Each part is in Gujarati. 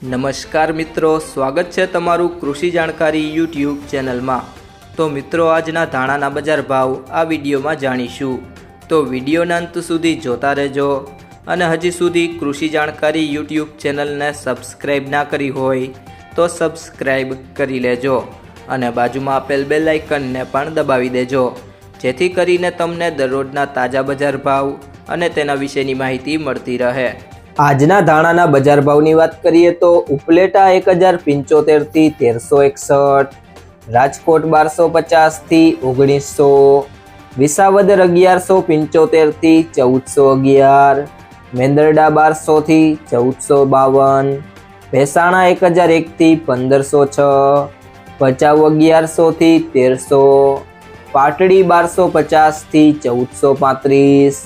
નમસ્કાર મિત્રો, સ્વાગત છે તમારું કૃષિ જાણકારી યુટ્યુબ ચેનલમાં। તો મિત્રો, આજના ધાણાના બજાર ભાવ આ વિડીયોમાં જાણીશું, તો વિડીયોના અંત સુધી જોતા રહેજો। અને હજી સુધી કૃષિ જાણકારી યુટ્યુબ ચેનલને સબસ્ક્રાઈબ ના કરી હોય તો સબસ્ક્રાઈબ કરી લેજો અને બાજુમાં આપેલ બેલ આઇકનને પણ દબાવી દેજો, જેથી કરીને તમને દરરોજના તાજા બજાર ભાવ અને તેના વિશેની માહિતી મળતી રહે। આજના ધાણાના બજાર ભાવની વાત કરીએ તો ઉપલેટા 1075 થી 1361, રાજકોટ 1250 થી 1900, વિસાવદર 1175 થી 1411, મેંદરડા 1200 થી 1452, ભેસાણા 1001 થી 1506, ભચાઉ 1100 થી 1300, પાટડી 1250 થી 1435,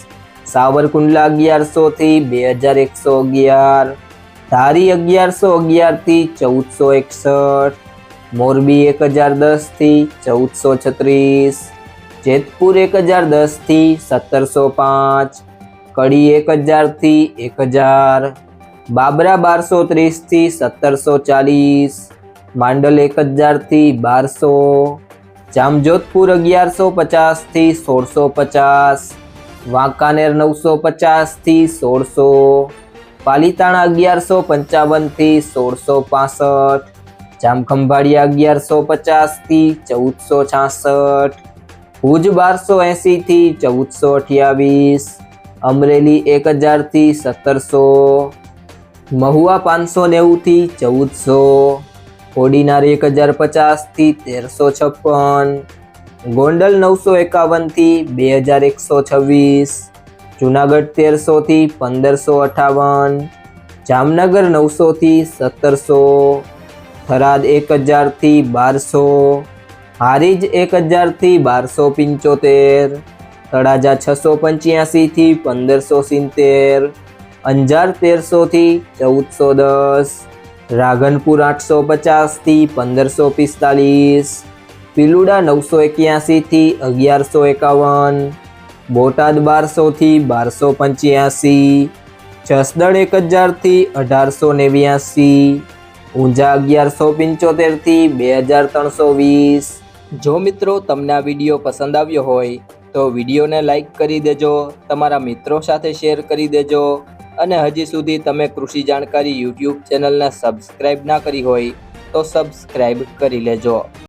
સાવરકુંડલા 1100 થી 2111, ધારી 1111 થી 1461, મોરબી 1010 થી 1436, જેતપુર 1010 થી 1705, કડી 1000 થી 1000, બાબરા 1230 થી 1740, માંડલ 1000 થી 1200, જામજોધપુર 1150 થી 1650, વાંકાનેર 950 થી 1600, પાલીતાણા 1155 થી 1665, જામખંભાળિયા 1150 થી 1466, ભુજ 1280 થી 1428, અમરેલી 1000 થી 1700, મહુવા 590 થી 1400, કોડીનાર 1050 થી 1356, ગોંડલ 951 થી 2126, જુનાગઢ 1300 થી 1558, જામનગર 900 થી 1700, થરાદ 1000 થી 1200, હારીજ 1000 થી 1275, તળાજા 685 થી 1570, અંજાર 1300 થી 1410, રાધનપુર 850 થી 1545, પીલુડા 981 થી 1151, બોટાદ 1200 થી 1285, જસદણ 1000 થી 1889, ઊંઝા 1175 થી 2320। જો મિત્રો તમને આ વિડીયો પસંદ આવ્યો હોય તો વિડીયોને લાઈક કરી દેજો, તમારા મિત્રો સાથે શેર કરી દેજો અને હજી સુધી તમે કૃષિ જાણકારી યુટ્યુબ ચેનલને સબસ્ક્રાઈબ ના કરી હોય તો સબસ્ક્રાઈબ કરી લેજો।